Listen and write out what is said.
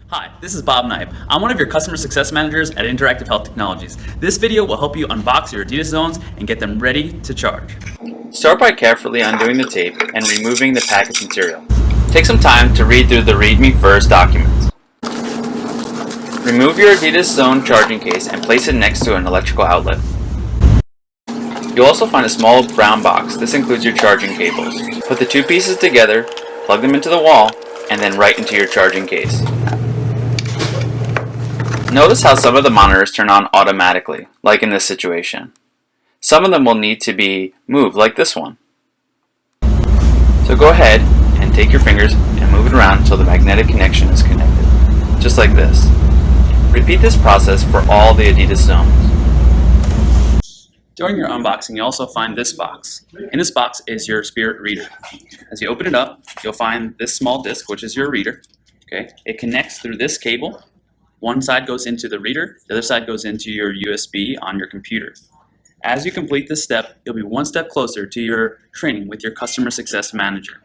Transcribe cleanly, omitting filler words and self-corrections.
Hi, this is Bob Knipe. I'm one of your customer success managers at Interactive Health Technologies. This video will help you unbox your IHT Zones and get them ready to charge. Start by carefully undoing the tape and removing the package material. Take some time to read through the Read Me First documents. Remove your IHT Zone charging case and place it next to an electrical outlet. You'll also find a small brown box. This includes your charging cables. Put the two pieces together, plug them into the wall, and then right into your charging case. Notice how some of the monitors turn on automatically, like in this situation. Some of them will need to be moved, like this one. So go ahead and take your fingers and move it around until the magnetic connection is connected, just like this. Repeat this process for all the IHT Zones. During your unboxing, you'll also find this box. In this box is your Spirit reader. As you open it up, you'll find this small disc, which is your reader. Okay, it connects through this cable. One side goes into the reader, the other side goes into your USB on your computer. As you complete this step, you'll be one step closer to your training with your customer success manager.